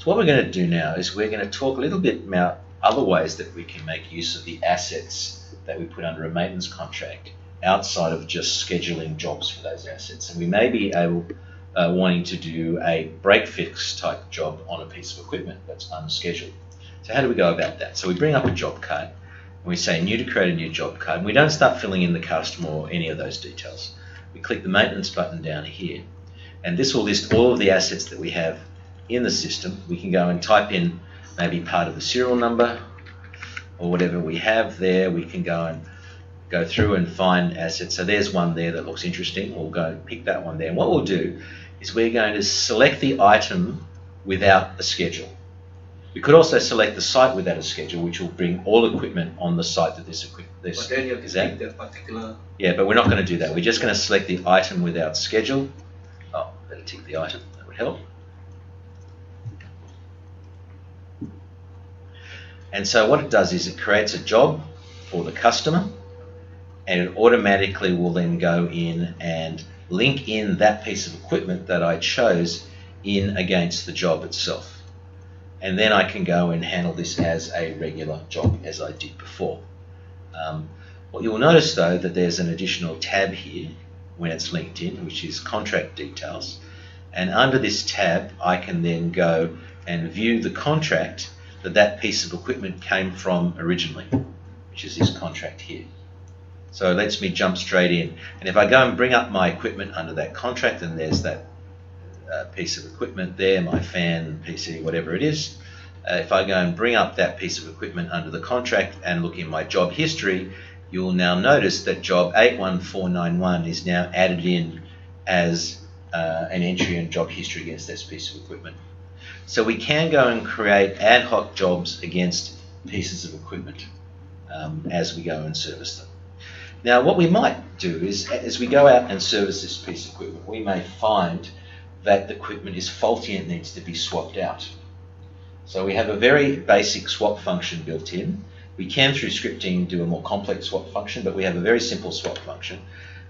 So what we're going to do now is we're going to talk a little bit about other ways that we can make use of the assets that we put under a maintenance contract outside of just scheduling jobs for those assets. And we may be wanting to do a break fix type job on a piece of equipment that's unscheduled. So how do we go about that? So we bring up a job card and we say new to create a new job card, and we don't start filling in the customer or any of those details. We click the maintenance button down here, and this will list all of the assets that we have in the system. We can go and type in maybe part of the serial number or whatever we have there. We can go through and find assets. So there's one there that looks interesting. We'll go and pick that one there. And what we'll do is we're going to select the item without a schedule. We could also select the site without a schedule, which will bring all equipment on the site that this equipment is. But then you have to pick that particular... Yeah, but we're not going to do that. We're just going to select the item without schedule. Oh, better tick the item. That would help. And so what it does is it creates a job for the customer, and it automatically will then go in and link in that piece of equipment that I chose in against the job itself. And then I can go and handle this as a regular job as I did before. What you'll notice though that there's an additional tab here when it's linked in, which is contract details. And under this tab I can then go and view the contract that piece of equipment came from originally, which is this contract here. So it lets me jump straight in. And if I go and bring up my equipment under that contract, and there's that piece of equipment there, my fan, PC, whatever it is. If I go and bring up that piece of equipment under the contract and look in my job history, you'll now notice that job 81491 is now added in as an entry in job history against this piece of equipment. So we can go and create ad hoc jobs against pieces of equipment as we go and service them. Now what we might do is, as we go out and service this piece of equipment, we may find that the equipment is faulty and needs to be swapped out. So we have a very basic swap function built in. We can, through scripting, do a more complex swap function, but we have a very simple swap function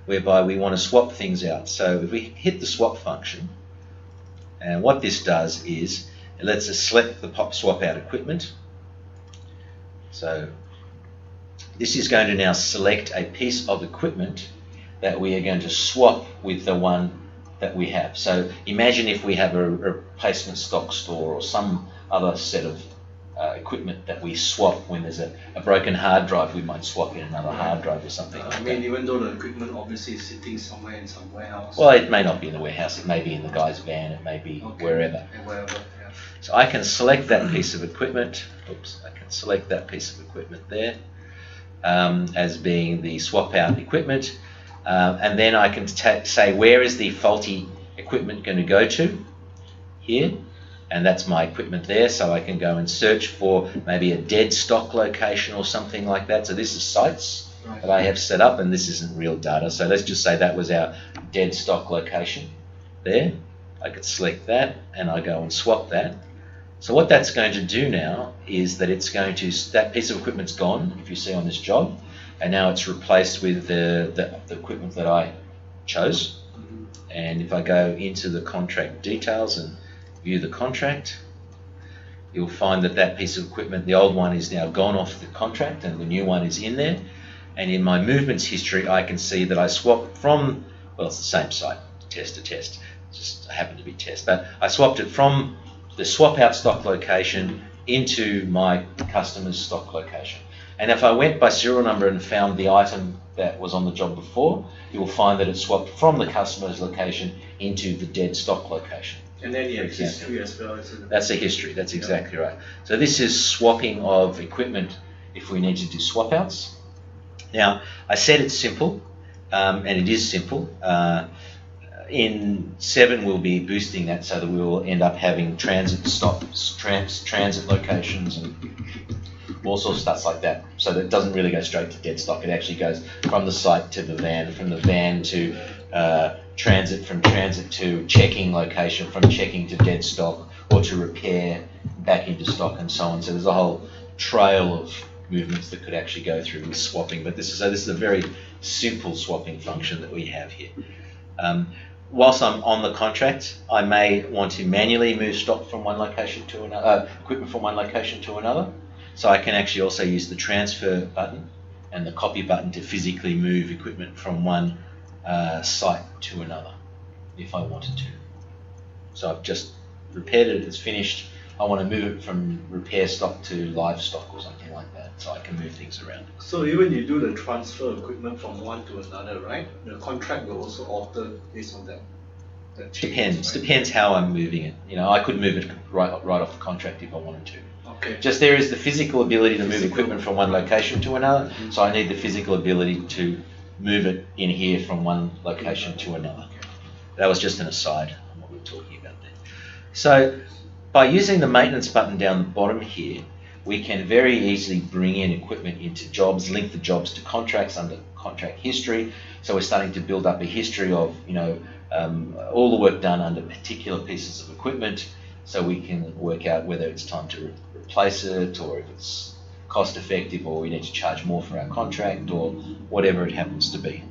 whereby we want to swap things out. So if we hit the swap function, and what this does is it lets us select the pop swap out equipment. So this is going to now select a piece of equipment that we are going to swap with the one that we have. So imagine if we have a replacement stock store or some other set of equipment that we swap. When there's a broken hard drive, we might swap in another hard drive or something like that. Even though the equipment obviously is sitting somewhere in some warehouse. Well, it may not be in the warehouse, it may be in the guy's van, it may be wherever. Yeah. So I can select that piece of equipment. Oops, I can select that piece of equipment there as being the swap out equipment. And then I can say where is the faulty equipment going to go to here, and that's my equipment there. So I can go and search for maybe a dead stock location or something like that. So this is sites that I have set up, and this isn't real data. So let's just say that was our dead stock location there. I could select that and I go and swap that. So what that's going to do now is that it's going to, that piece of equipment's gone, if you see on this job, and now it's replaced with the equipment that I chose. And if I go into the contract details and view the contract, you'll find that that piece of equipment, the old one, is now gone off the contract and the new one is in there. And in my movements history, I can see that I swapped from, well, it's the same site, test to test, just happened to be test, but I swapped it from the swap out stock location into my customer's stock location. And if I went by serial number and found the item that was on the job before, you will find that it swapped from the customer's location into the dead stock location. And then you have history as well. That's a history, that's exactly right. So this is swapping of equipment if we need to do swap outs. Now, I said it's simple, and it is simple. In 7 we'll be boosting that so that we will end up having transit stops, transit locations and all sorts of stuff like that. So that it doesn't really go straight to dead stock. It actually goes from the site to the van, from the van to transit, from transit to checking location, from checking to dead stock, or to repair back into stock and so on. So there's a whole trail of movements that could actually go through with swapping. But this is a very simple swapping function that we have here. whilst I'm on the contract, I may want to manually move stock from one location to another, equipment from one location to another. So I can actually also use the transfer button and the copy button to physically move equipment from one site to another if I wanted to. So I've just repaired it, it's finished. I want to move it from repair stock to live stock or something like that, so I can move things around. So even you do the transfer of equipment from one to another, right? The contract will also alter based on that. Depends. Right? Depends how I'm moving it. You know, I could move it right off the contract if I wanted to. Okay. Just there is the physical ability to move equipment from one location to another, so I need the physical ability to move it in here from one location to another. That was just an aside on what we were talking about there. So by using the maintenance button down the bottom here, we can very easily bring in equipment into jobs, link the jobs to contracts under contract history. So we're starting to build up a history of, all the work done under particular pieces of equipment, so we can work out whether it's time to replace it, or if it's cost effective, or we need to charge more for our contract, or whatever it happens to be.